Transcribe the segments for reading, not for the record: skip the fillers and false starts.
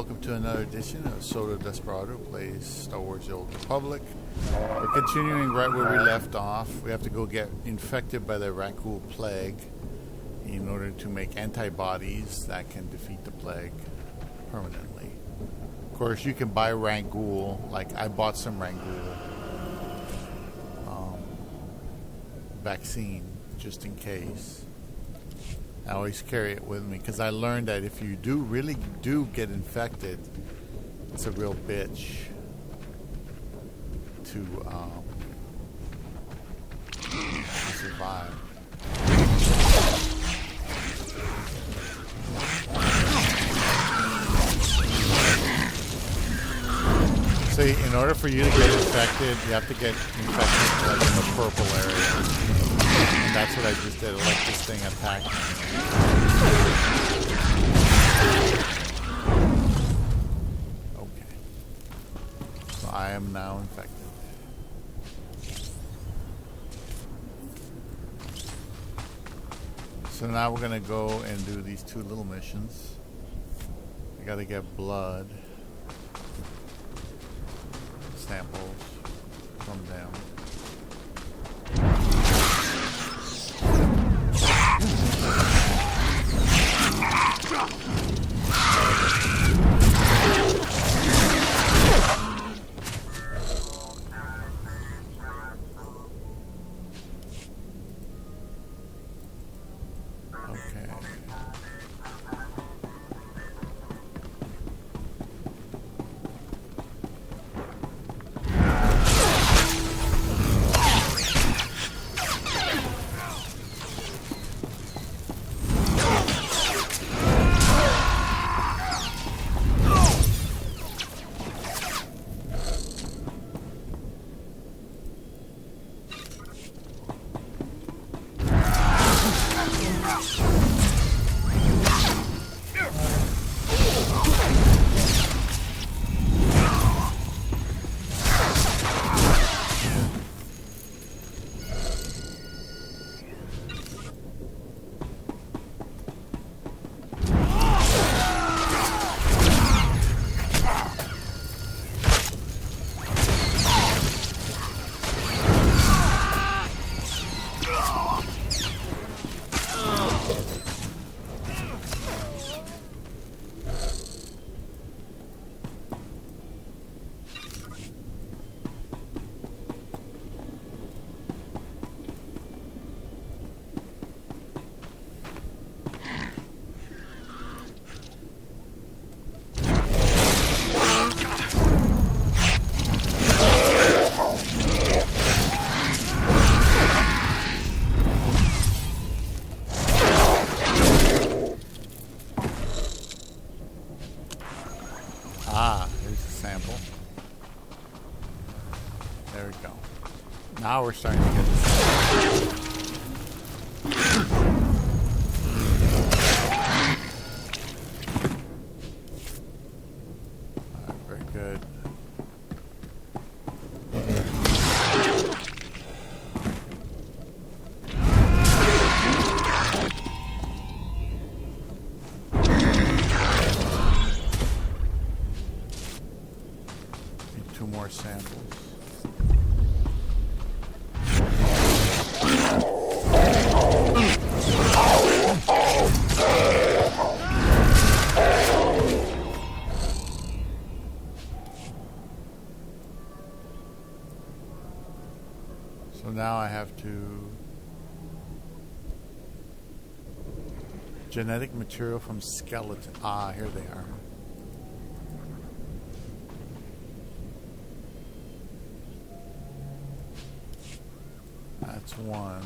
welcome to another edition of Soto Desperado plays Star Wars The Old Republic. We're continuing right where we left off. We have to go get infected by the Rakghoul plague in order to make antibodies that can defeat the plague permanently. Of course, you can buy Rakghoul, like I bought some Rakghoul vaccine just in case. I always carry it with me because I learned that if you really do get infected, it's a real bitch to survive. See, in order for you to get infected, you have to get infected like in the purple area. And that's what I just did. I let this thing attack me. Okay. So I am now infected. So now we're going to go and do these two little missions. I got to get blood samples from them. Now we're starting to get this. Very good. Need 2 more samples. So now I have to genetic material from skeleton. Ah, here they are. That's one.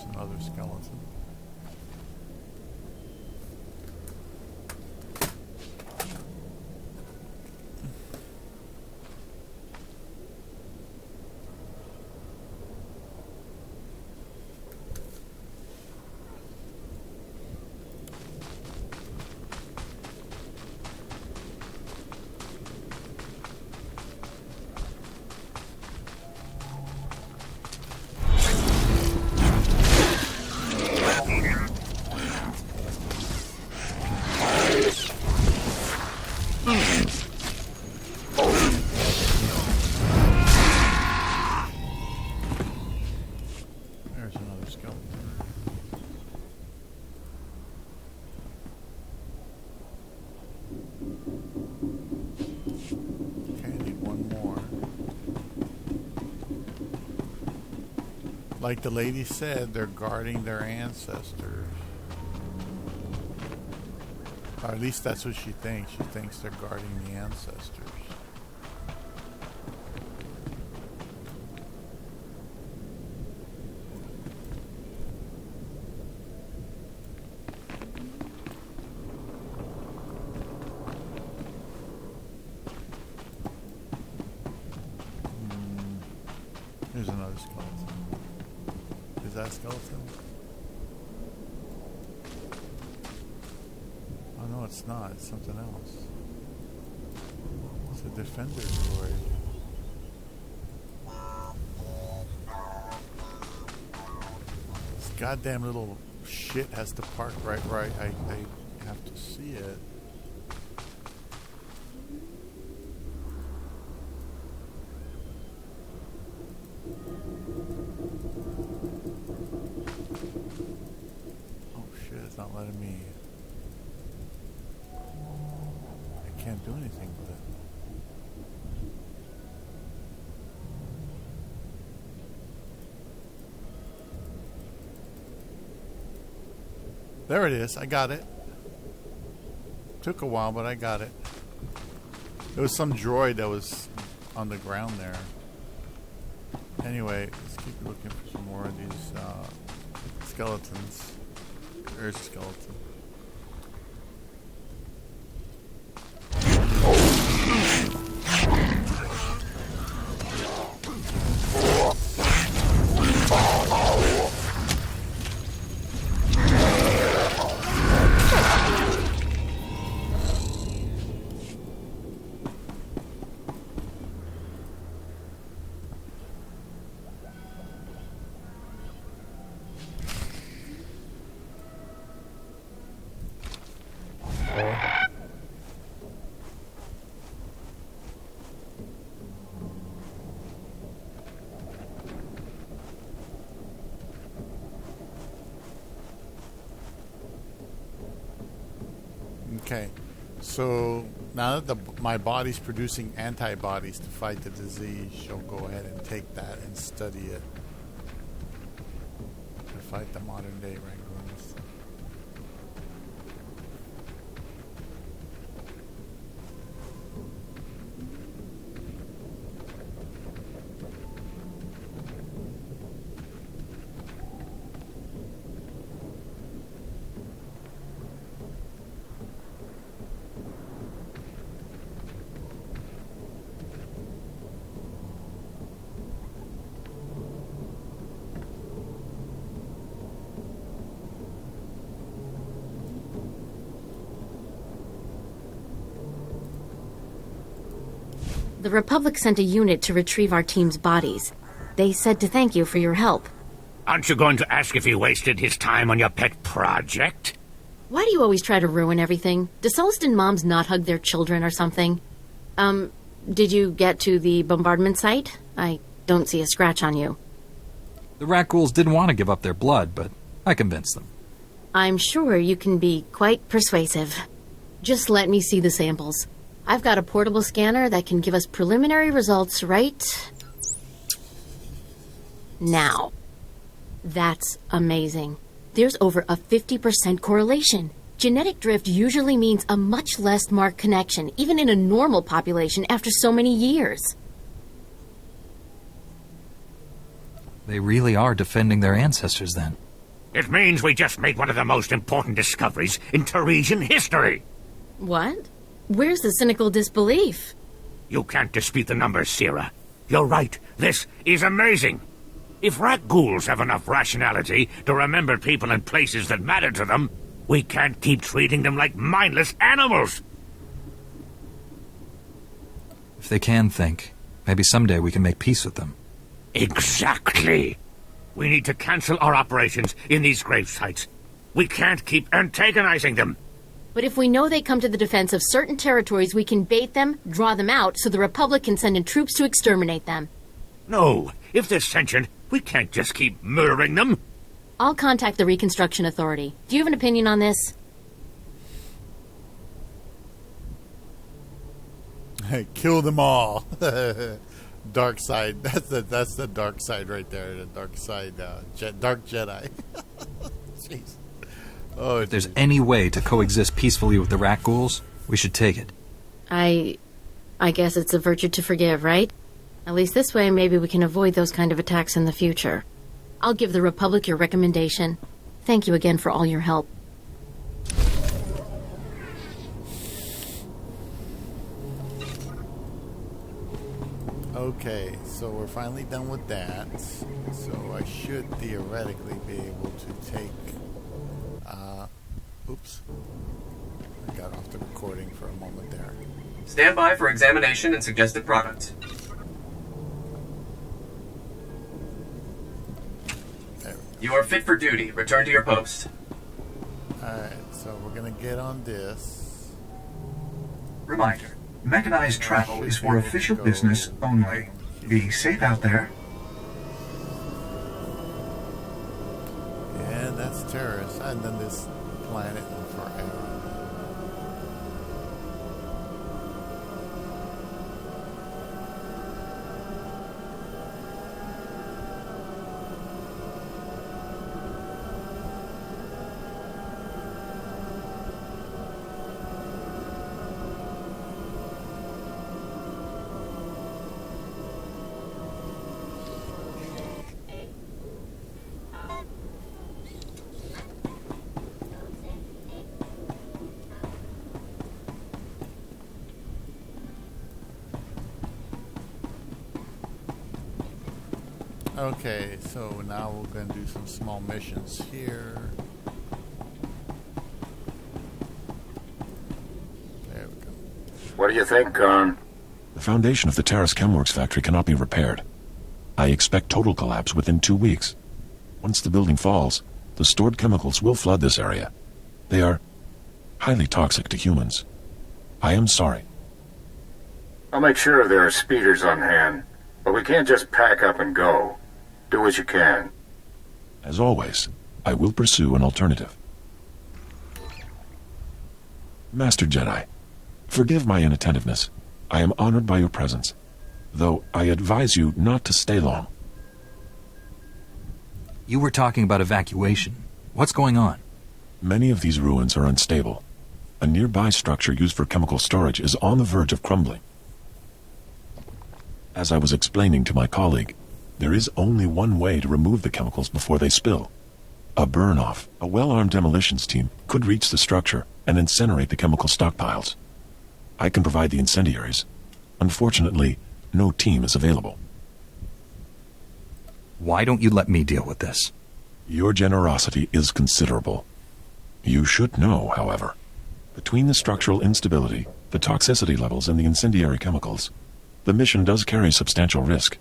There's another skeleton. There's another skeleton. Okay, I need one more. Like the lady said, they're guarding their ancestors. Or at least that's what she thinks. She thinks they're guarding the ancestors. Here's another skeleton. Is that a skeleton? Oh no, it's not. It's something else. It's a defender droid. This goddamn little shit has to park right. I have to see it. Oh shit, it's not letting me. I can't do anything with it. There it is. I got it. Took a while, but I got it. There was some droid that was on the ground there. Anyway, let's keep looking for some more of these skeletons. There's a skeleton. Okay, so now that my body's producing antibodies to fight the disease, she'll go ahead and take that and study it to fight the modern day Rangoons. The Republic sent a unit to retrieve our team's bodies. They said to thank you for your help. Aren't you going to ask if he wasted his time on your pet project? Why do you always try to ruin everything? Do Sullustan moms not hug their children or something? Did you get to the bombardment site? I don't see a scratch on you. The Rakghouls didn't want to give up their blood, but I convinced them. I'm sure you can be quite persuasive. Just let me see the samples. I've got a portable scanner that can give us preliminary results right now. That's amazing. There's over a 50% correlation. Genetic drift usually means a much less marked connection, even in a normal population after so many years. They really are defending their ancestors then. It means we just made one of the most important discoveries in Teresian history. What? Where's the cynical disbelief? You can't dispute the numbers, Sierra. You're right. This is amazing. If rat ghouls have enough rationality to remember people and places that matter to them, we can't keep treating them like mindless animals. If they can think, maybe someday we can make peace with them. Exactly. We need to cancel our operations in these grave sites. We can't keep antagonizing them. But if we know they come to the defense of certain territories, we can bait them, draw them out, so the Republic can send in troops to exterminate them. No, if they're sentient, we can't just keep murdering them. I'll contact the Reconstruction Authority. Do you have an opinion on this? Kill them all. Dark side. That's the dark side right there. The dark side. Dark Jedi. Jeez. Oh, If there's any way to coexist peacefully with the rat ghouls, we should take it. I guess it's a virtue to forgive, right? At least this way, maybe we can avoid those kind of attacks in the future. I'll give the Republic your recommendation. Thank you again for all your help. Okay, so we're finally done with that. So I should theoretically be able to take... oops. I got off the recording for a moment there. Stand by for examination and suggested product. There we go. You are fit for duty. Return to your post. Alright, so we're going to get on this. Reminder, mechanized travel is for official business only. Be safe out there. Yeah, that's terrorists. I haven't done this planet in forever. Okay, so now we're going to do some small missions here. There we go. What do you think, Khan? The foundation of the Terrace Chemworks factory cannot be repaired. I expect total collapse within 2 weeks. Once the building falls, the stored chemicals will flood this area. They are highly toxic to humans. I am sorry. I'll make sure there are speeders on hand, but we can't just pack up and go. Do what you can. As always, I will pursue an alternative. Master Jedi, forgive my inattentiveness. I am honored by your presence, though I advise you not to stay long. You were talking about evacuation. What's going on? Many of these ruins are unstable. A nearby structure used for chemical storage is on the verge of crumbling. As I was explaining to my colleague, there is only one way to remove the chemicals before they spill. A burn-off. A well-armed demolitions team could reach the structure and incinerate the chemical stockpiles. I can provide the incendiaries. Unfortunately, no team is available. Why don't you let me deal with this? Your generosity is considerable. You should know, however, between the structural instability, the toxicity levels, and the incendiary chemicals, the mission does carry substantial risk.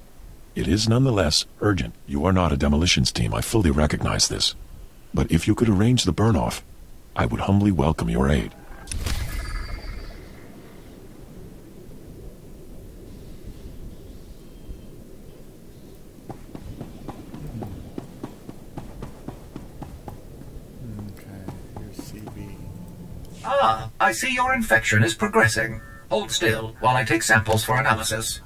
It is nonetheless urgent. You are not a demolitions team, I fully recognize this. But if you could arrange the burn-off, I would humbly welcome your aid. Okay, here's CB. Ah, I see your infection is progressing. Hold still while I take samples for analysis.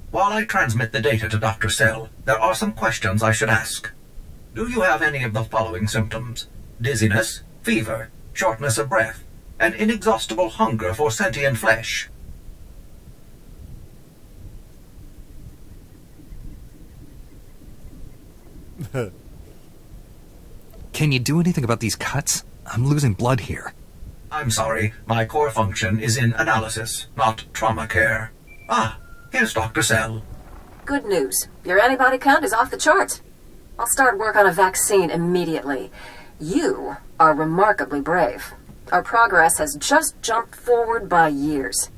While I transmit the data to Dr. Sell, there are some questions I should ask. Do you have any of the following symptoms? Dizziness, fever, shortness of breath, and inexhaustible hunger for sentient flesh? Can you do anything about these cuts? I'm losing blood here. I'm sorry, my core function is in analysis, not trauma care. Ah, here's Dr. Sell. Good news. Your antibody count is off the charts. I'll start work on a vaccine immediately. You are remarkably brave. Our progress has just jumped forward by years.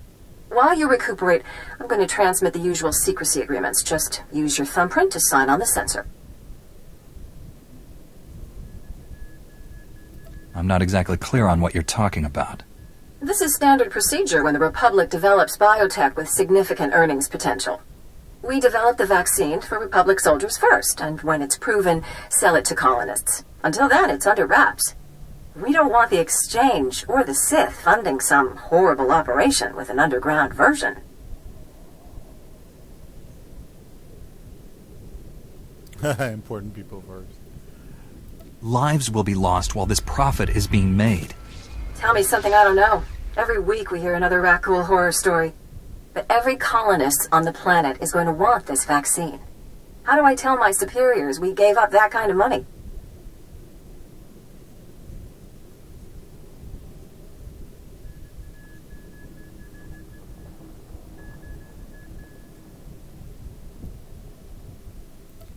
While you recuperate, I'm going to transmit the usual secrecy agreements. Just use your thumbprint to sign on the sensor. I'm not exactly clear on what you're talking about. This is standard procedure when the Republic develops biotech with significant earnings potential. We develop the vaccine for Republic soldiers first, and when it's proven, sell it to colonists. Until then, it's under wraps. We don't want the Exchange or the Sith funding some horrible operation with an underground version. Important people first. Lives will be lost while this profit is being made. Tell me something I don't know. Every week we hear another Rakghoul horror story. But every colonist on the planet is going to want this vaccine. How do I tell my superiors we gave up that kind of money?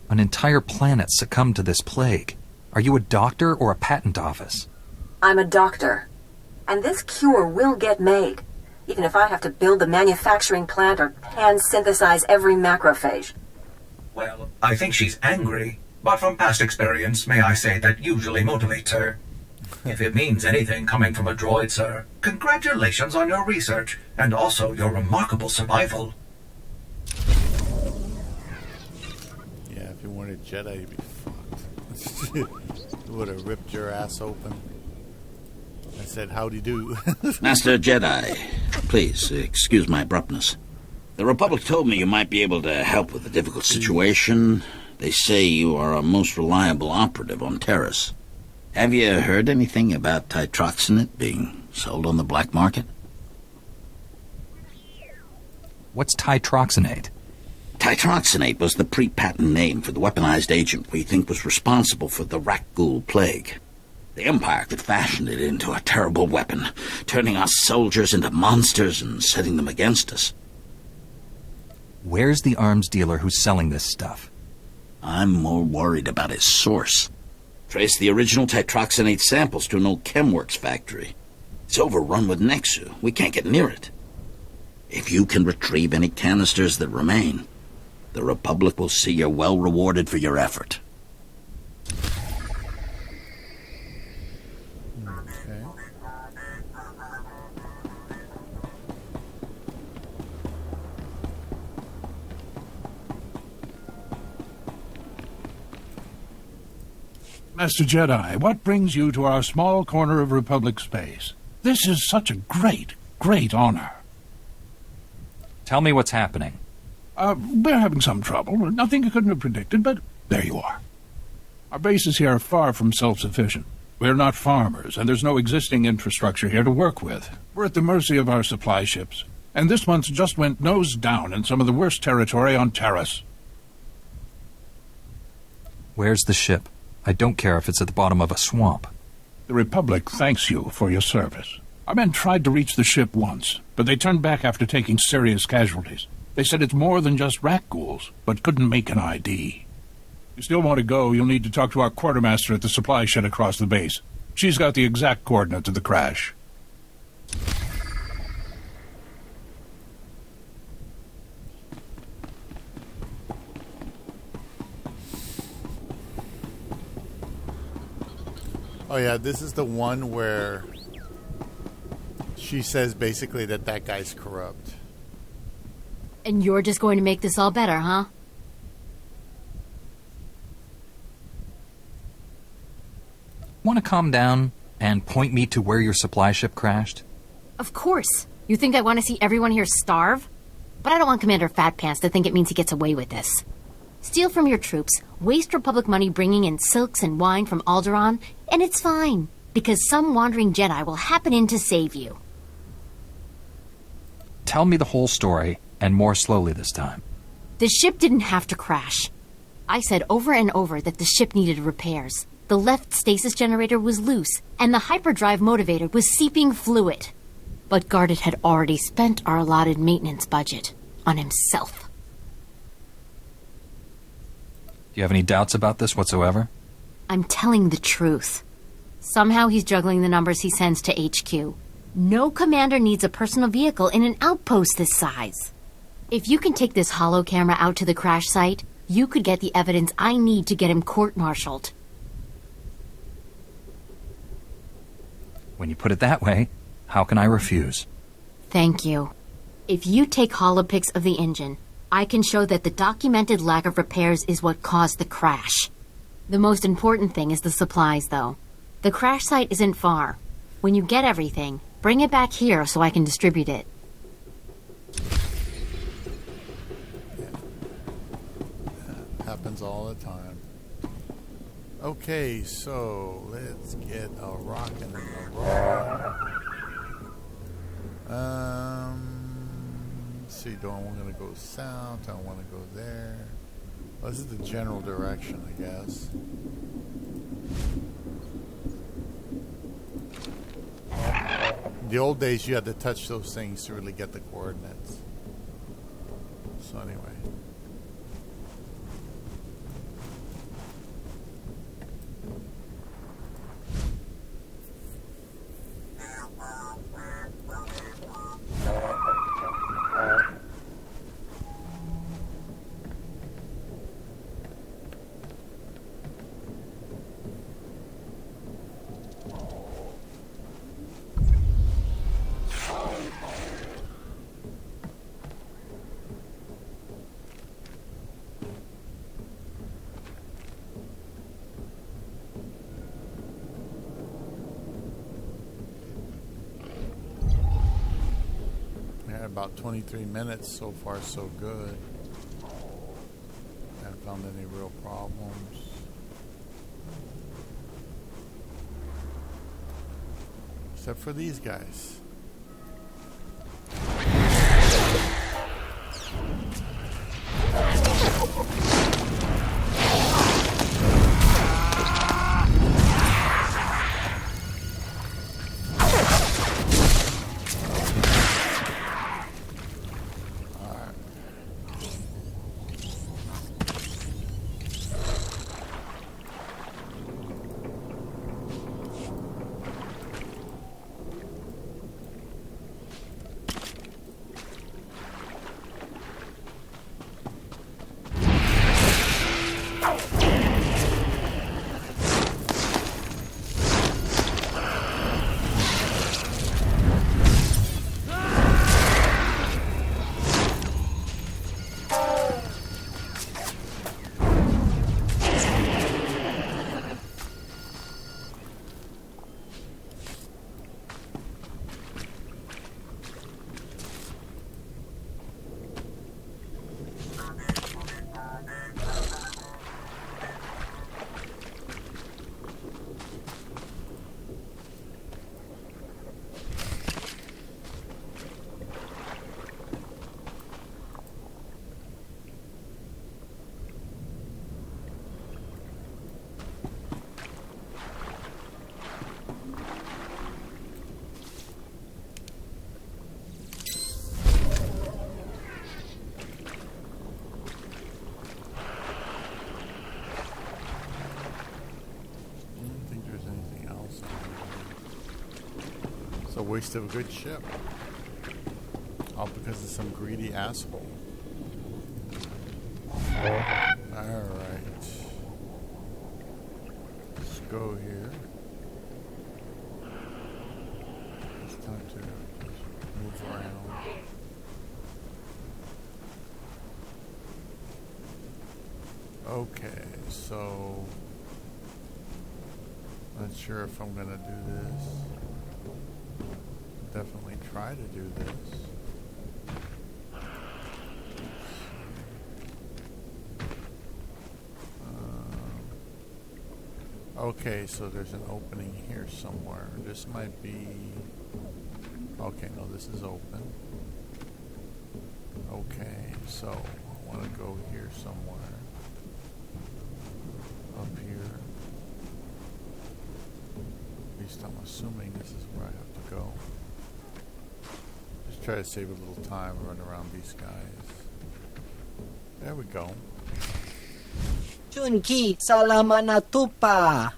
An entire planet succumbed to this plague. Are you a doctor or a patent office? I'm a doctor. And this cure will get made, even if I have to build the manufacturing plant or hand-synthesize every macrophage. Well, I think she's angry, but from past experience, may I say that usually motivates her. If it means anything coming from a droid, sir, congratulations on your research, and also your remarkable survival. Yeah, if you weren't a Jedi, you'd be fucked. It would have ripped your ass open. I said, howdy do. Master Jedi, please, excuse my abruptness. The Republic told me you might be able to help with a difficult situation. They say you are a most reliable operative on Terrace. Have you heard anything about titroxinate being sold on the black market? What's titroxinate? Titroxinate was the pre-patent name for the weaponized agent we think was responsible for the Rakghoul plague. The Empire could fashion it into a terrible weapon, turning us soldiers into monsters and setting them against us. Where's the arms dealer who's selling this stuff? I'm more worried about his source. Trace the original titroxinate samples to an old ChemWorks factory. It's overrun with Nexu. We can't get near it. If you can retrieve any canisters that remain, the Republic will see you're well rewarded for your effort. Okay. Master Jedi, what brings you to our small corner of Republic space? This is such a great, great honor. Tell me what's happening. We're having some trouble. Nothing you couldn't have predicted, but there you are. Our bases here are far from self-sufficient. We're not farmers, and there's no existing infrastructure here to work with. We're at the mercy of our supply ships. And this one's just went nose down in some of the worst territory on Terrace. Where's the ship? I don't care if it's at the bottom of a swamp. The Republic thanks you for your service. Our men tried to reach the ship once, but they turned back after taking serious casualties. They said it's more than just Rakghouls, but couldn't make an ID. If you still want to go, you'll need to talk to our quartermaster at the supply shed across the base. She's got the exact coordinates of the crash. Oh yeah, this is the one where she says basically that guy's corrupt. And you're just going to make this all better, huh? Want to calm down and point me to where your supply ship crashed? Of course. You think I want to see everyone here starve? But I don't want Commander Fat Pants to think it means he gets away with this. Steal from your troops, waste Republic money bringing in silks and wine from Alderaan, and it's fine, because some wandering Jedi will happen in to save you. Tell me the whole story, and more slowly this time. The ship didn't have to crash. I said over and over that the ship needed repairs. The left stasis generator was loose, and the hyperdrive motivator was seeping fluid. But Gardet had already spent our allotted maintenance budget on himself. Do you have any doubts about this whatsoever? I'm telling the truth. Somehow he's juggling the numbers he sends to HQ. No commander needs a personal vehicle in an outpost this size. If you can take this holo camera out to the crash site, you could get the evidence I need to get him court-martialed. When you put it that way, how can I refuse? Thank you. If you take holopics of the engine, I can show that the documented lack of repairs is what caused the crash. The most important thing is the supplies, though. The crash site isn't far. When you get everything, bring it back here so I can distribute it. Happens all the time. Okay, so let's get a rockin' and a roll. Let's see, do I want to go south? Do I want to go there? Well, this is the general direction, I guess. In the old days, you had to touch those things to really get the coordinates. So anyway. About 23 minutes so far, so good. Haven't found any real problems. Except for these guys. A waste of a good ship. All because of some greedy asshole. Alright. Let's go here. It's time to move around. Okay, so not sure if I'm gonna do this. Definitely try to do this. Okay, so there's an opening here somewhere. This might be... Okay, no, this is open. Okay, so I want to go here somewhere. Up here. least I'm assuming this is where I have to go. Just try to save a little time and run around these guys. There we go. Junki, salamat na tupa.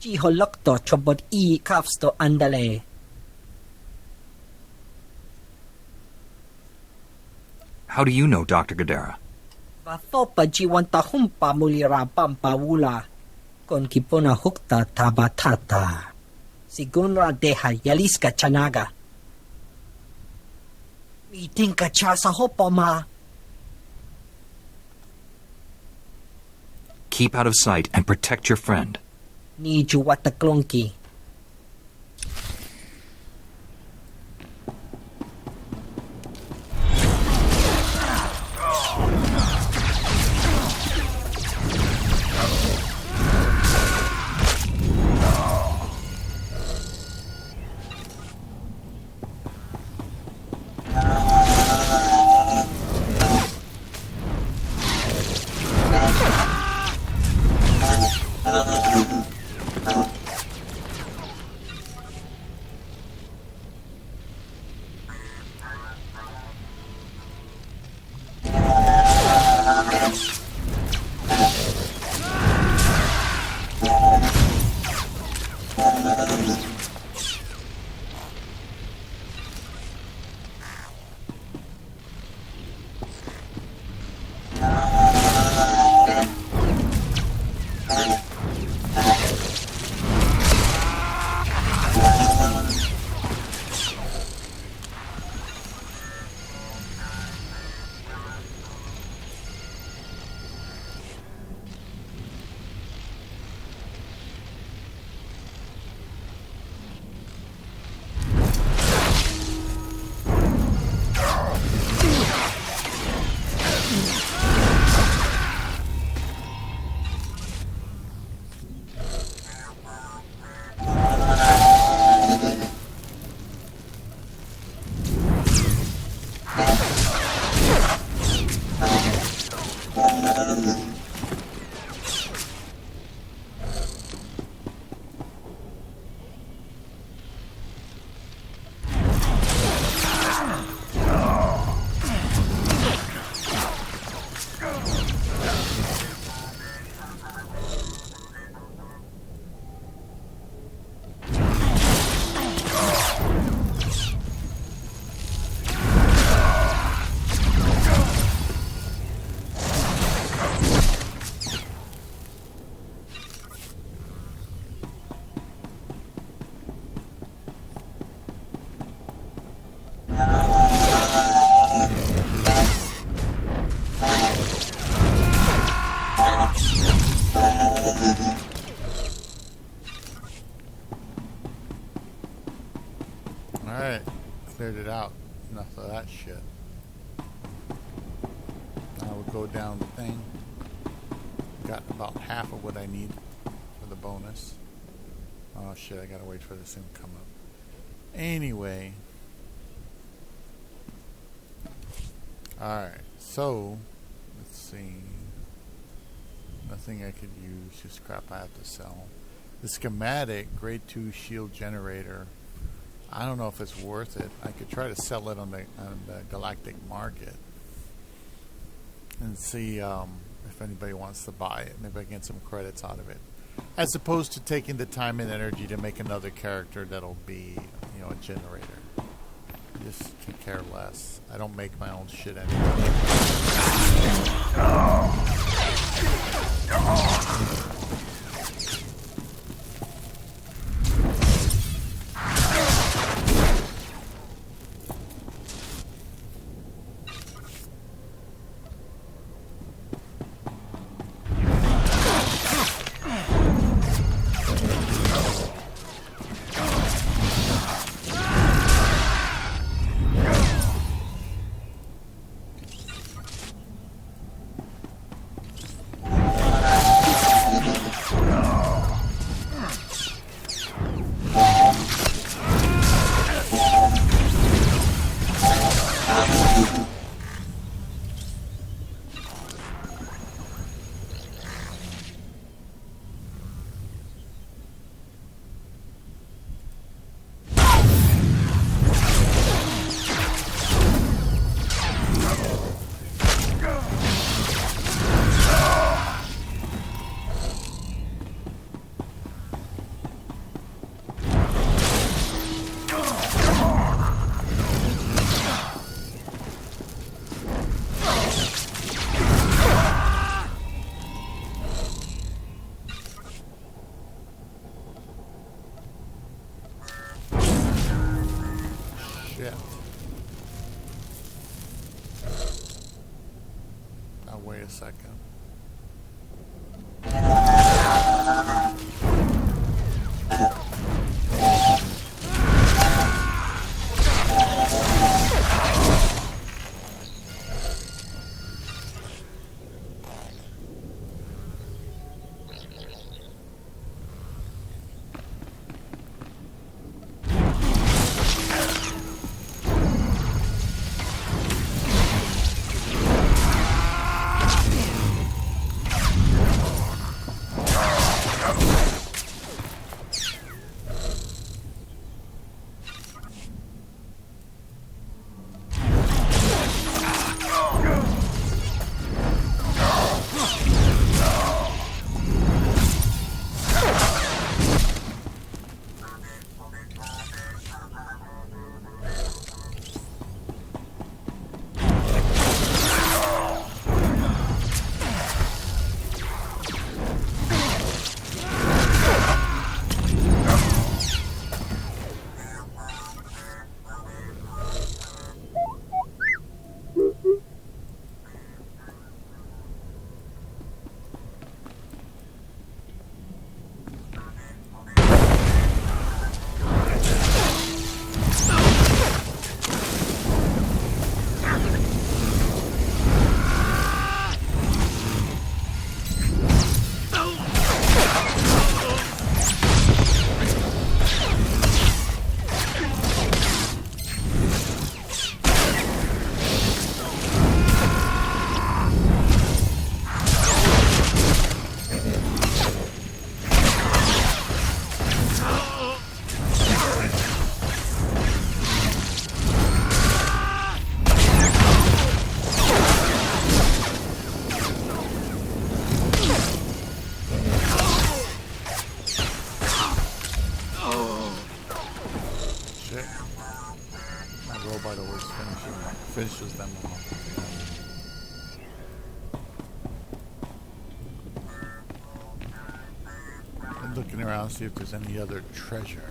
Jiholok to chobot I cuffs to andale. How do you know, Dr. Gadara? Bathopa jiwanta humpa mulira pampawula. Kon kipona hukta tabatata. Sigunra deha yaliska chanaga. Meeting ka cha sa hopo ma. Keep out of sight and protect your friend. Need you what the klonki. Alright, cleared it out. Enough of that shit. Now we'll go down the thing. Got about half of what I need for the bonus. Oh shit, I gotta wait for this thing to come up. Anyway. Alright, so let's see. Nothing I could use, just crap I have to sell. The schematic, grade 2 shield generator. I don't know if it's worth it. I could try to sell it on the galactic market and see if anybody wants to buy it. Maybe I can get some credits out of it, as opposed to taking the time and energy to make another character that'll be, you know, a generator. I just could care less. I don't make my own shit anymore. a second. Finishes them off. I'm looking around to see if there's any other treasure.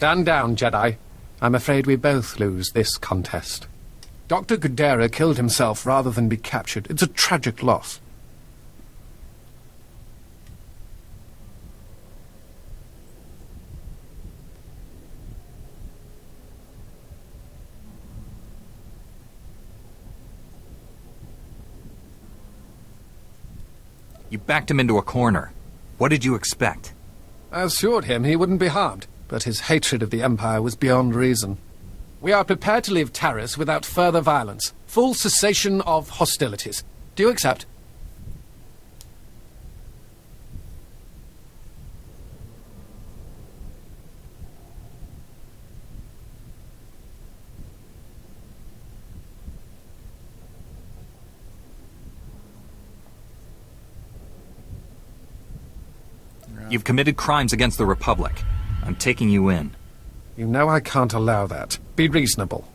Stand down, Jedi. I'm afraid we both lose this contest. Dr. Gudera killed himself rather than be captured. It's a tragic loss. You backed him into a corner. What did you expect? I assured him he wouldn't be harmed, but his hatred of the Empire was beyond reason. We are prepared to leave Taris without further violence. Full cessation of hostilities. Do you accept? You've committed crimes against the Republic. I'm taking you in. You know I can't allow that. Be reasonable.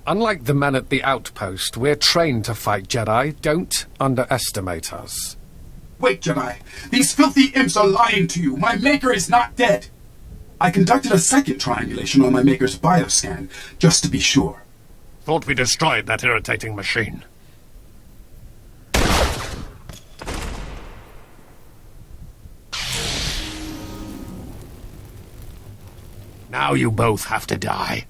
Unlike the men at the outpost, we're trained to fight Jedi. Don't underestimate us. Wait, Jedi. These filthy imps are lying to you. My Maker is not dead. I conducted a second triangulation on my Maker's bioscan, just to be sure. Thought we destroyed that irritating machine. Now you both have to die.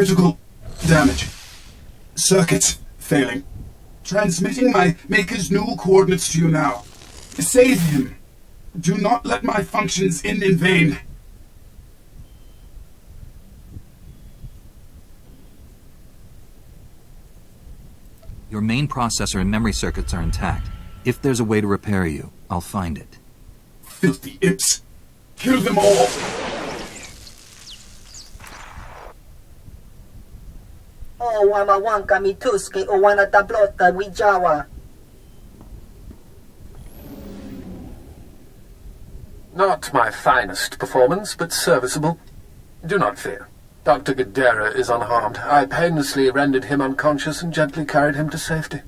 critical damage. Circuits failing. Transmitting my Maker's new coordinates to you now. Save him. Do not let my functions end in vain. Your main processor and memory circuits are intact. If there's a way to repair you, I'll find it. Filthy imps. Kill them all. O wamawanka mituske o wana tablota wijawa. Not my finest performance, but serviceable. Do not fear. Dr. Gadara is unharmed. I painlessly rendered him unconscious and gently carried him to safety.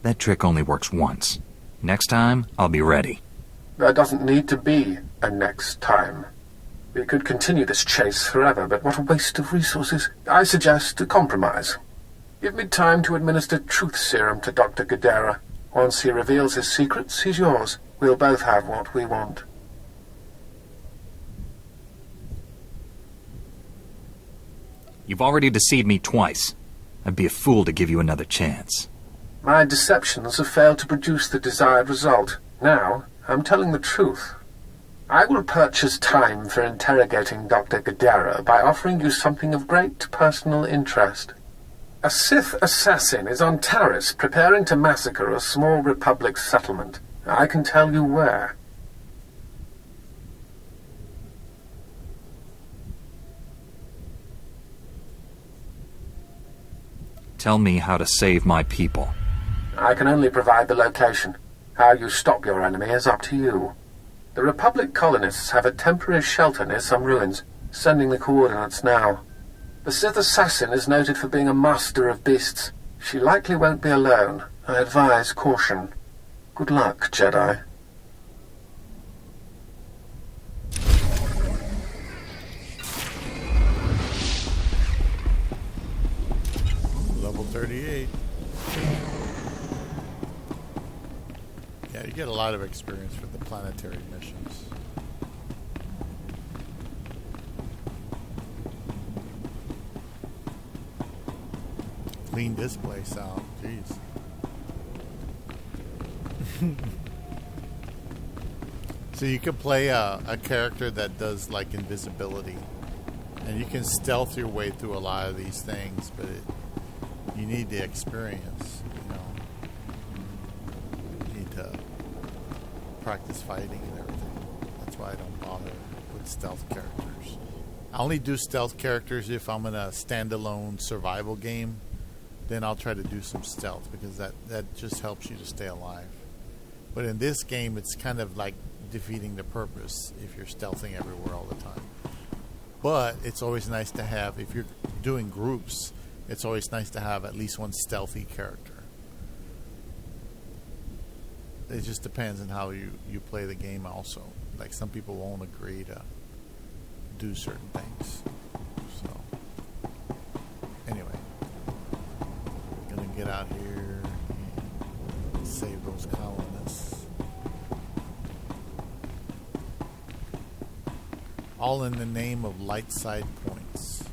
That trick only works once. Next time, I'll be ready. There doesn't need to be a next time. We could continue this chase forever, but what a waste of resources. I suggest a compromise. Give me time to administer truth serum to Dr. Gadara. Once he reveals his secrets, he's yours. We'll both have what we want. You've already deceived me twice. I'd be a fool to give you another chance. My deceptions have failed to produce the desired result. Now, I'm telling the truth. I will purchase time for interrogating Dr. Gadara by offering you something of great personal interest. A Sith assassin is on Taris, preparing to massacre a small Republic settlement. I can tell you where. Tell me how to save my people. I can only provide the location. How you stop your enemy is up to you. The Republic colonists have a temporary shelter near some ruins. Sending the coordinates now. The Sith assassin is noted for being a master of beasts. She likely won't be alone. I advise caution. Good luck, Jedi. Level 38. Yeah, you get a lot of experience with the planetary missions. Clean this place out. Jeez. So you can play a character that does like invisibility, and you can stealth your way through a lot of these things, but you need the experience, you know. You need to practice fighting and everything. That's why I don't bother with stealth characters. I only do stealth characters if I'm in a standalone survival game. Then I'll try to do some stealth, because that just helps you to stay alive. But in this game, it's kind of like defeating the purpose if you're stealthing everywhere all the time. But it's always nice to have, if you're doing groups, it's always nice to have at least one stealthy character. It just depends on how you play the game also. Like, some people won't agree to do certain things. So, anyway. Gonna get out here and save those colonists. All in the name of light side points.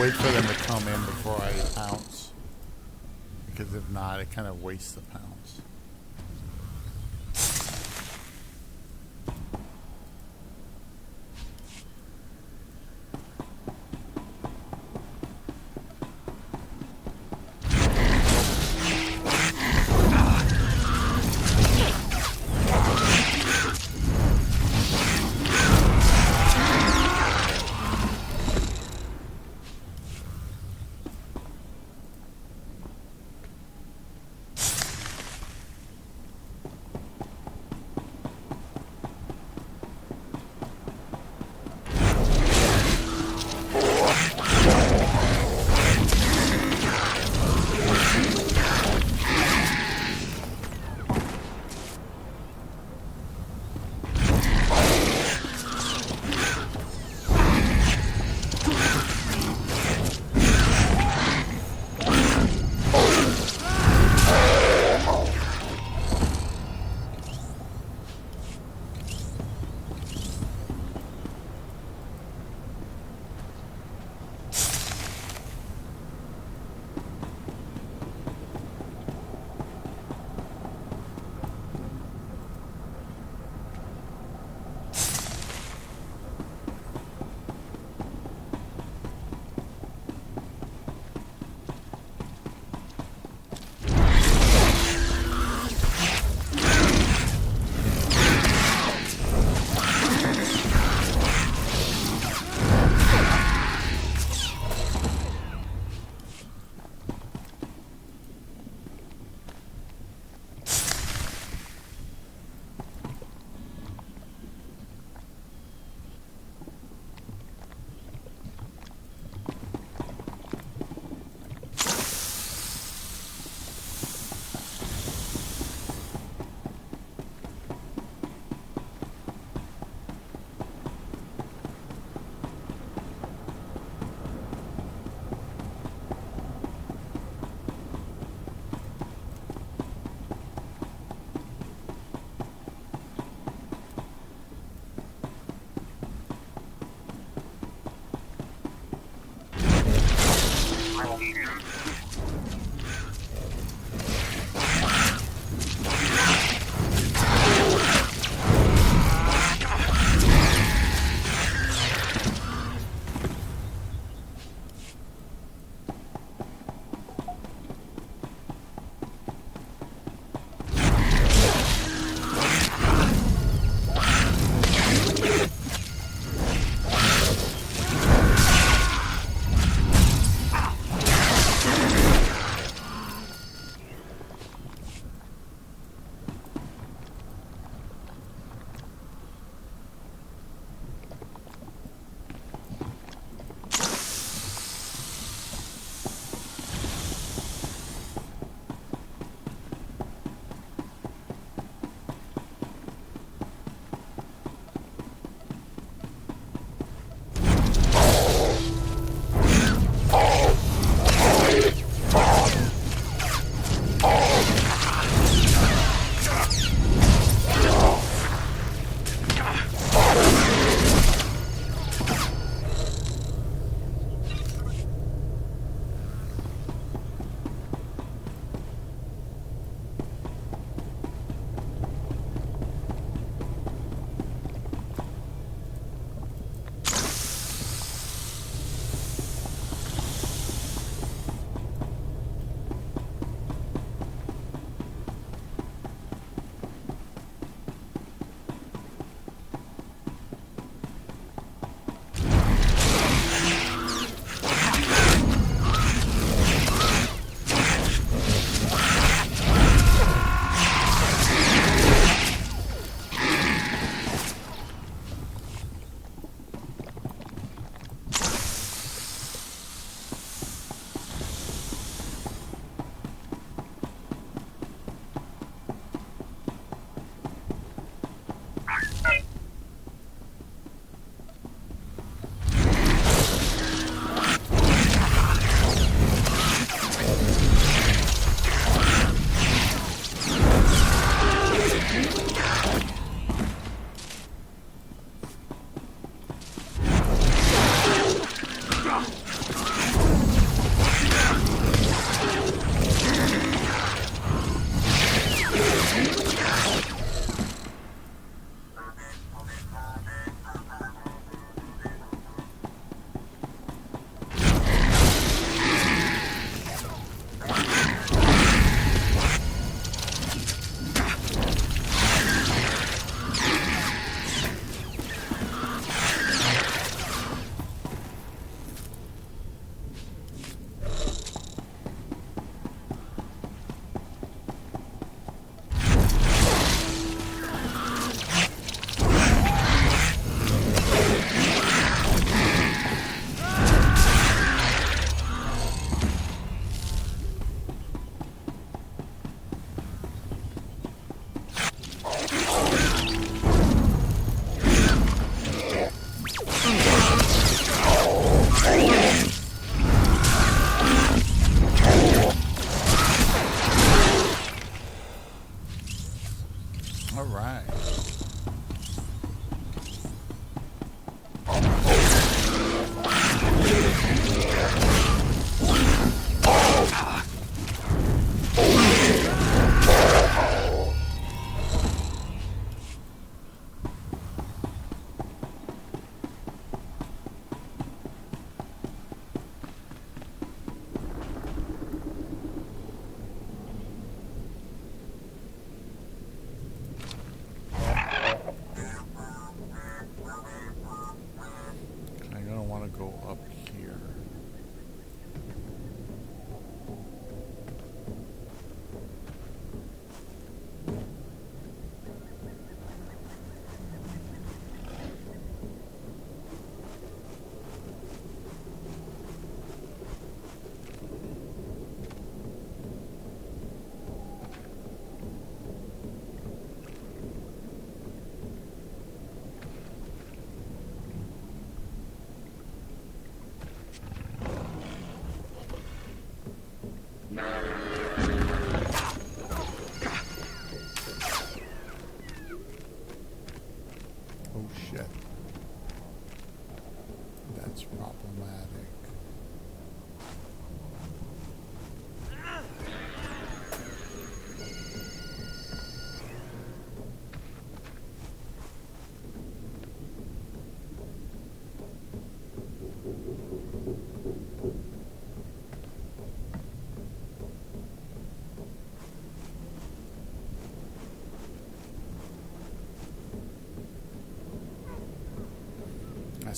wait for them to come in before I pounce. Because if not, it kind of wastes the pounce.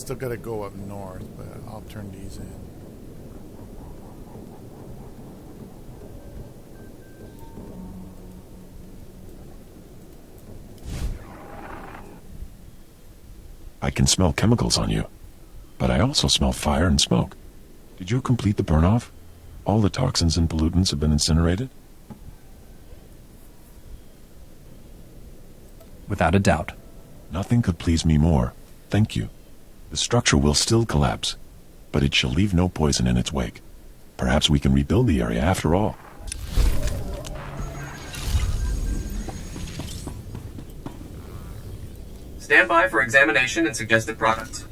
Still got to go up north, but I'll turn these in. I can smell chemicals on you, but I also smell fire and smoke. Did you complete the burn-off? All the toxins and pollutants have been incinerated? Without a doubt. Nothing could please me more. Thank you. The structure will still collapse, but it shall leave no poison in its wake. Perhaps we can rebuild the area after all. Stand by for examination and suggested products.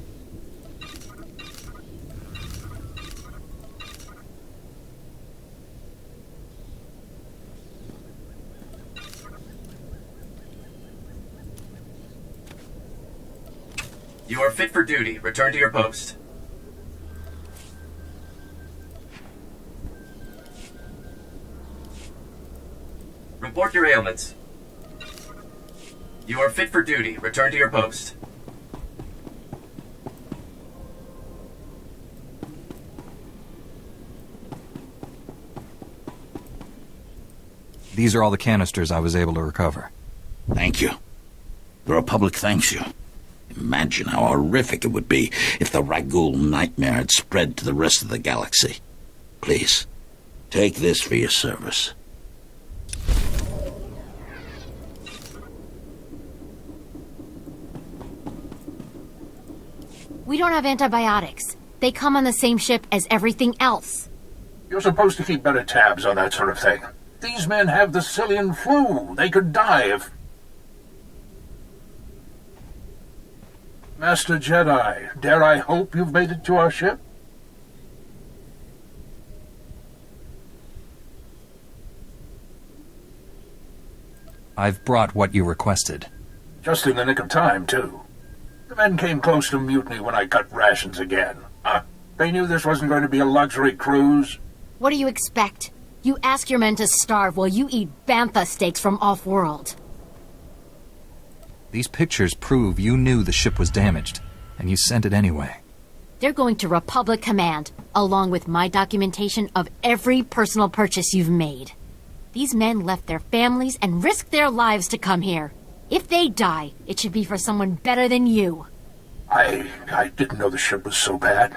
You are fit for duty. Return to your post. Report your ailments. You are fit for duty. Return to your post. These are all the canisters I was able to recover. Thank you. The Republic thanks you. Imagine how horrific it would be if the Ragul nightmare had spread to the rest of the galaxy. Please, take this for your service. We don't have antibiotics. They come on the same ship as everything else. You're supposed to keep better tabs on that sort of thing. These men have the Cillian flu. They could die if... Master Jedi, dare I hope you've made it to our ship? I've brought what you requested. Just in the nick of time, too. The men came close to mutiny when I cut rations again. They knew this wasn't going to be a luxury cruise. What do you expect? You ask your men to starve while you eat bantha steaks from off-world. These pictures prove you knew the ship was damaged, and you sent it anyway. They're going to Republic Command, along with my documentation of every personal purchase you've made. These men left their families and risked their lives to come here. If they die, it should be for someone better than you. I didn't know the ship was so bad.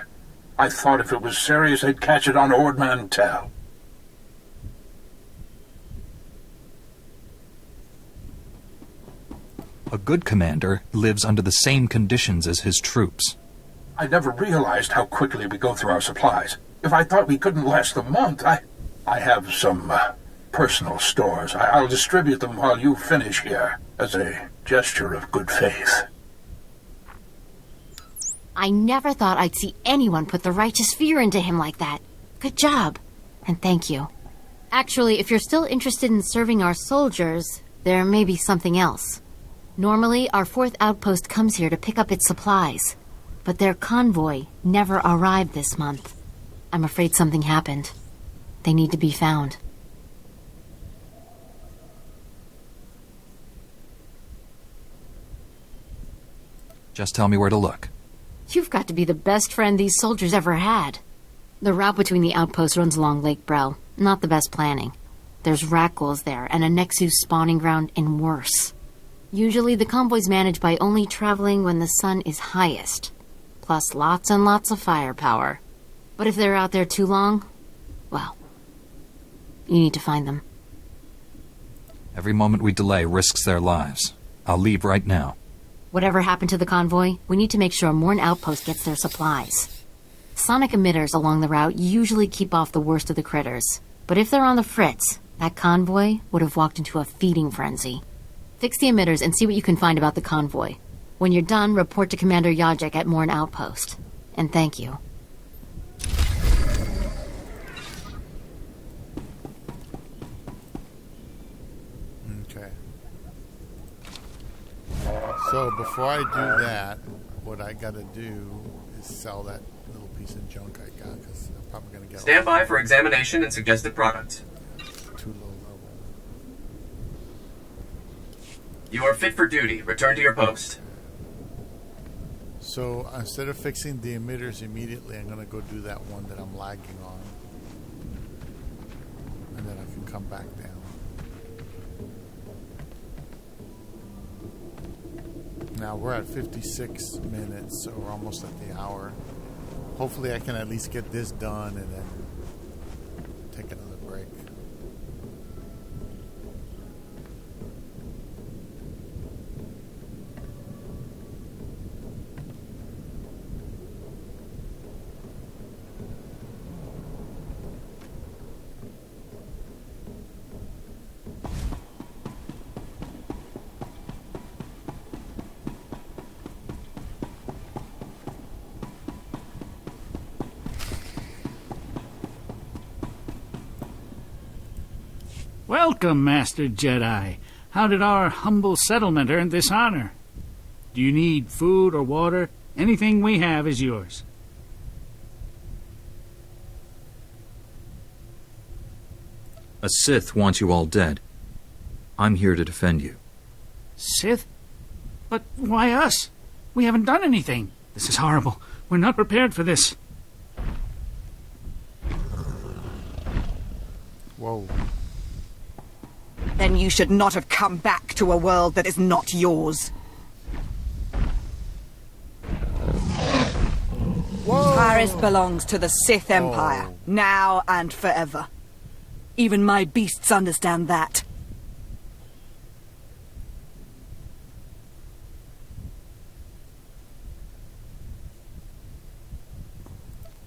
I thought if it was serious, they'd catch it on Ord Mantell. A good commander lives under the same conditions as his troops. I never realized how quickly we go through our supplies. If I thought we couldn't last a month, I have some personal stores. I'll distribute them while you finish here, as a gesture of good faith. I never thought I'd see anyone put the righteous fear into him like that. Good job, and thank you. Actually, if you're still interested in serving our soldiers, there may be something else. Normally, our 4th outpost comes here to pick up its supplies, but their convoy never arrived this month. I'm afraid something happened. They need to be found. Just tell me where to look. You've got to be the best friend these soldiers ever had. The route between the outposts runs along Lake Brel. Not the best planning. There's Rakghouls there, and a Nexus spawning ground, and worse. Usually the convoy's managed by only traveling when the sun is highest. Plus lots and lots of firepower. But if they're out there too long, well, you need to find them. Every moment we delay risks their lives. I'll leave right now. Whatever happened to the convoy, we need to make sure Morn Outpost gets their supplies. Sonic emitters along the route usually keep off the worst of the critters. But if they're on the fritz, that convoy would have walked into a feeding frenzy. Fix the emitters and see what you can find about the convoy. When you're done, report to Commander Yajek at Morn Outpost. And thank you. Okay. So before I do that, what I gotta do is sell that little piece of junk I got, because I'm probably gonna get... Stand by for examination and suggested products. Too low level. You are fit for duty. Return to your post. So instead of fixing the emitters immediately, I'm going to go do that one that I'm lagging on. And then I can come back down. Now we're at 56 minutes, so we're almost at the hour. Hopefully I can at least get this done and then take another break. Welcome, Master Jedi. How did our humble settlement earn this honor? Do you need food or water? Anything we have is yours. A Sith wants you all dead. I'm here to defend you. Sith? But why us? We haven't done anything. This is horrible. We're not prepared for this. Whoa. Then you should not have come back to a world that is not yours. Paris belongs to the Sith Empire, now and forever. Even my beasts understand that.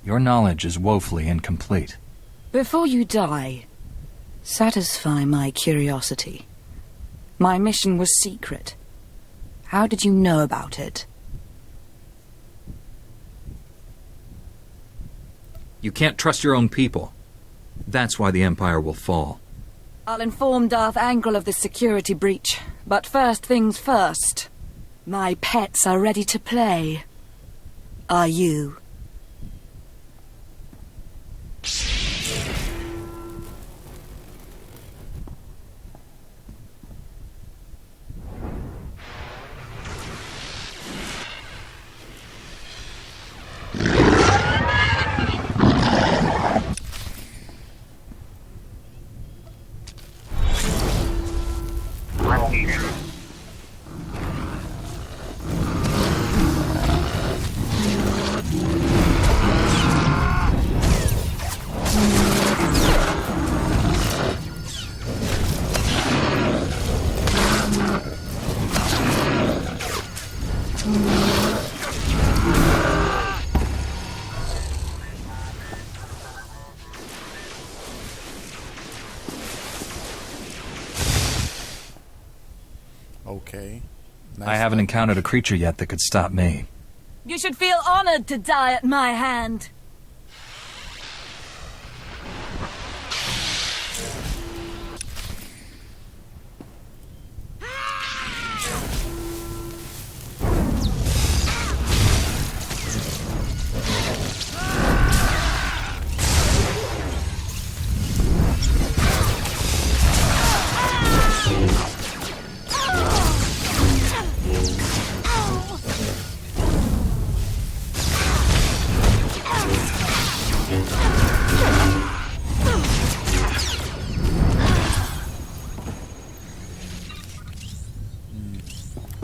Your knowledge is woefully incomplete. Before you die, satisfy my curiosity. My mission was secret. How did you know about it? You can't trust your own people. That's why the Empire will fall. I'll inform Darth Angral of the security breach. But first things first. My pets are ready to play. Are you? Okay. I haven't encountered a creature yet that could stop me. You should feel honored to die at my hand.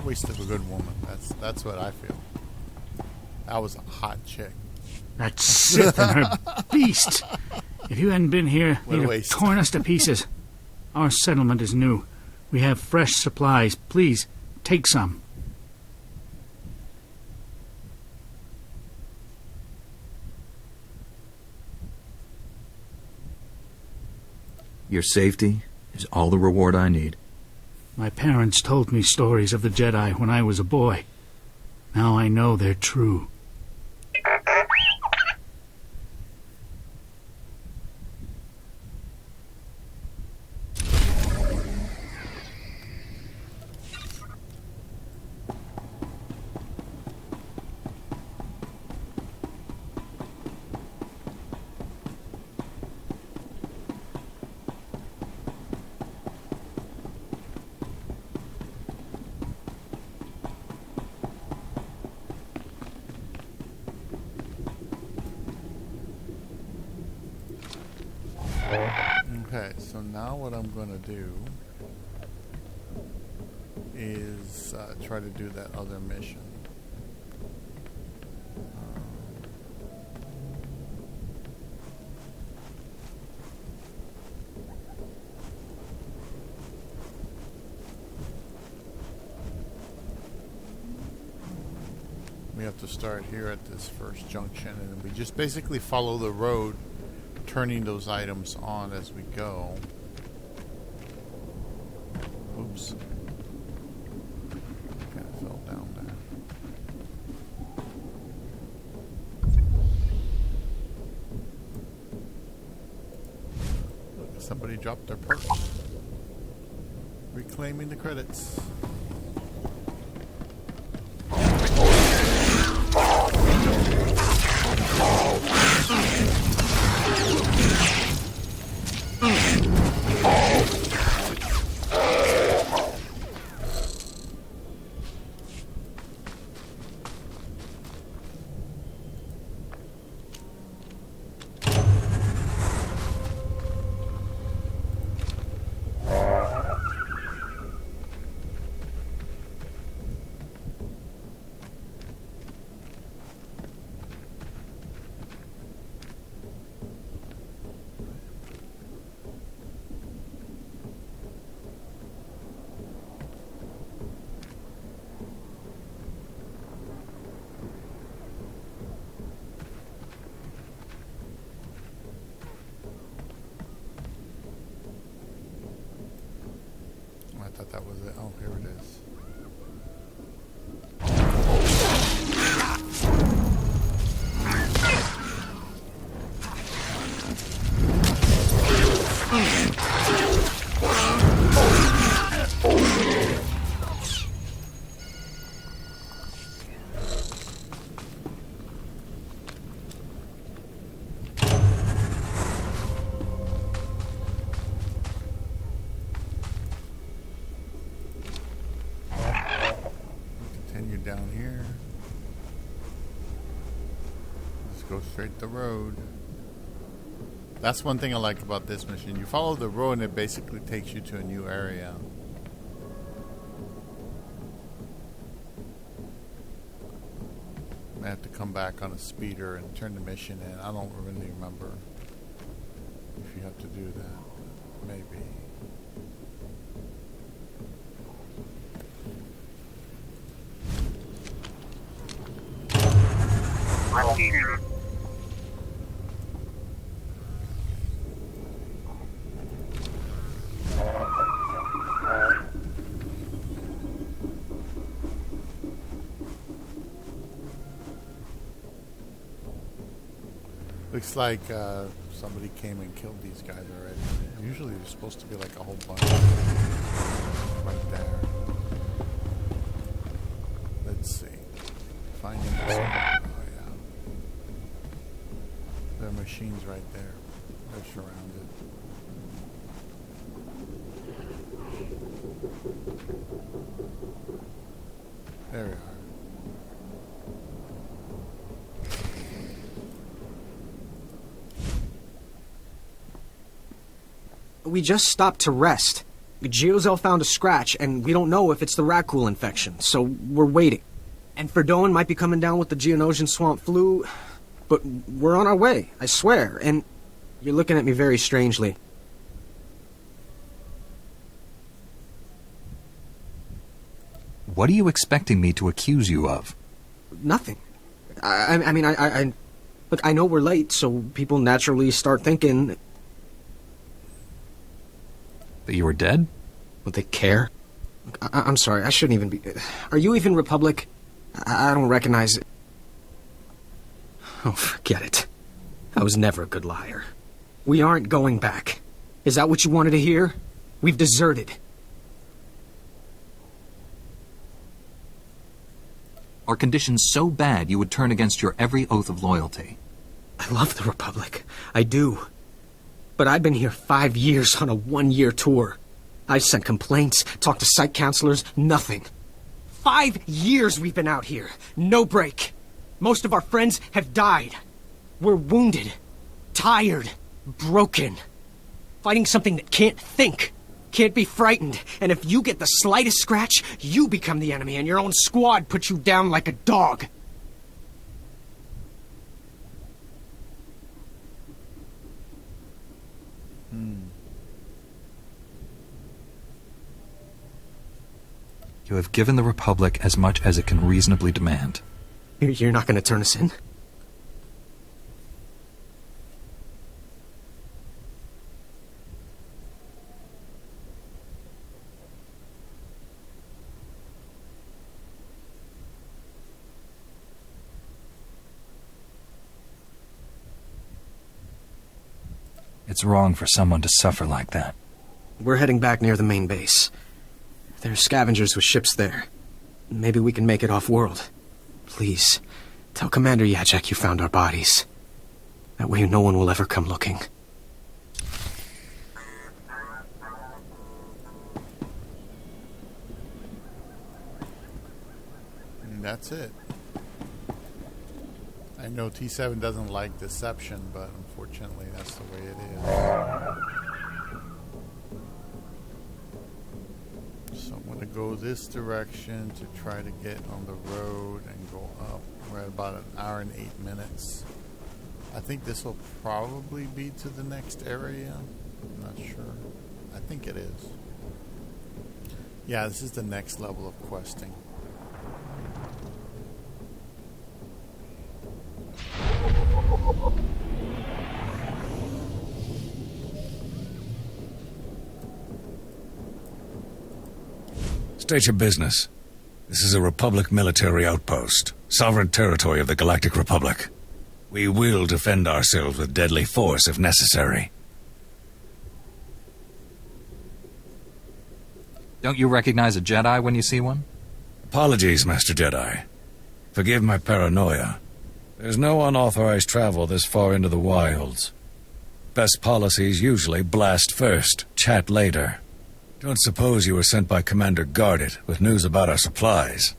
Waste of a good woman. That's what I feel. That was a hot chick. That Sith and her beast. If you hadn't been here, What a they'd have waste. torn us to pieces. Our settlement is new. We have fresh supplies. Please, take some. Your safety is all the reward I need. My parents told me stories of the Jedi when I was a boy. Now I know they're true. Okay, so now what I'm going to do is try to do that other mission. We have to start here at this first junction, and we just basically follow the road, turning those items on as we go. Oops. Kind of fell down there. Look, somebody dropped their purse. Reclaiming the credits. I thought that was it. Oh, here it is. Down here. Let's go straight the road. That's one thing I like about this mission. You follow the road and it basically takes you to a new area. I have to come back on a speeder and turn the mission in. I don't really remember if you have to do that. Maybe. Looks like somebody came and killed these guys already. Usually there's supposed to be like a whole bunch right there. Let's see. Finding this one. Oh yeah. There are machines right there. They're surrounded. There we are. We just stopped to rest. Geozel found a scratch, and we don't know if it's the Rakghoul infection, so we're waiting. And Ferdowin might be coming down with the Geonosian swamp flu, but we're on our way, I swear, and you're looking at me very strangely. What are you expecting me to accuse you of? Nothing. I mean, look, I know we're late, so people naturally start thinking... That you were dead? Would they care? I'm sorry, I shouldn't even be... Are you even Republic? I don't recognize it. Oh, forget it. I was never a good liar. We aren't going back. Is that what you wanted to hear? We've deserted. Are conditions so bad you would turn against your every oath of loyalty? I love the Republic. I do. But I've been here 5 years on a 1-year tour. I've sent complaints, talked to site counselors, nothing. 5 years we've been out here. No break. Most of our friends have died. We're wounded, tired, broken. Fighting something that can't think, can't be frightened, and if you get the slightest scratch, you become the enemy and your own squad puts you down like a dog. You have given the Republic as much as it can reasonably demand. You're not going to turn us in? It's wrong for someone to suffer like that. We're heading back near the main base. There's scavengers with ships there. Maybe we can make it off-world. Please, tell Commander Yajek you found our bodies. That way no one will ever come looking. And that's it. I know T7 doesn't like deception, but unfortunately that's the way it is. So I'm going to go this direction to try to get on the road and go up. We're at about an hour and 8 minutes. I think this will probably be to the next area. I'm not sure. I think it is. Yeah, this is the next level of questing. State your business. This is a Republic military outpost, sovereign territory of the Galactic Republic. We will defend ourselves with deadly force if necessary. Don't you recognize a Jedi when you see one? Apologies, Master Jedi. Forgive my paranoia. There's no unauthorized travel this far into the wilds. Best policies usually blast first, chat later. Don't suppose you were sent by Commander Gardet with news about our supplies.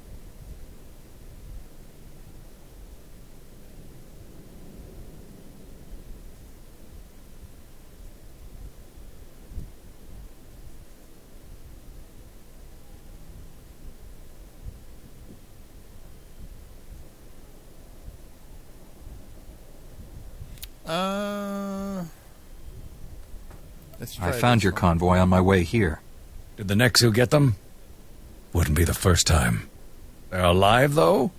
I found your convoy on my way here. Did the Nexu get them? Wouldn't be the first time. They're alive, though?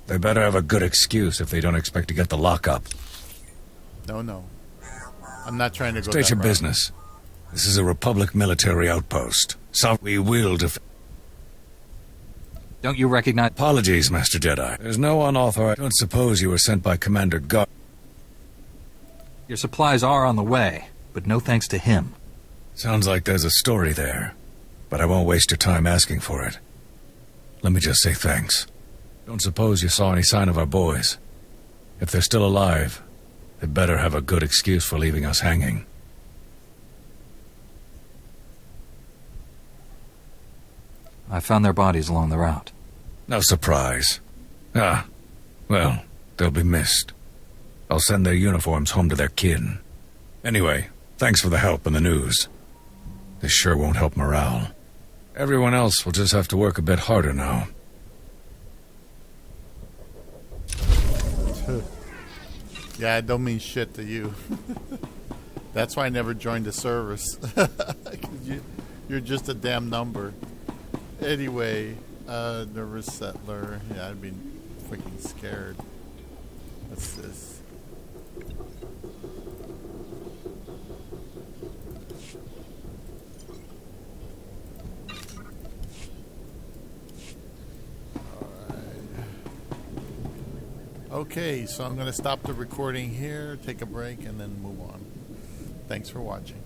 They better have a good excuse if they don't expect to get the lockup. No. I'm not trying to go State that your route. business. This is a Republic military outpost. So we will Don't you recognize... Apologies, Master Jedi. There's no unauthorized... Don't suppose you were sent by Commander Gardet. Your supplies are on the way, but no thanks to him. Sounds like there's a story there, but I won't waste your time asking for it. Let me just say thanks. Don't suppose you saw any sign of our boys. If they're still alive, they better have a good excuse for leaving us hanging. I found their bodies along the route. No surprise. Ah, well, they'll be missed. I'll send their uniforms home to their kin. Anyway, thanks for the help and the news. This sure won't help morale. Everyone else will just have to work a bit harder now. Yeah, I don't mean shit to you. That's why I never joined the service. 'Cause you're just a damn number. Anyway, nervous settler. Yeah, I'd be freaking scared. What's this? Okay, so I'm going to stop the recording here, take a break, and then move on. Thanks for watching.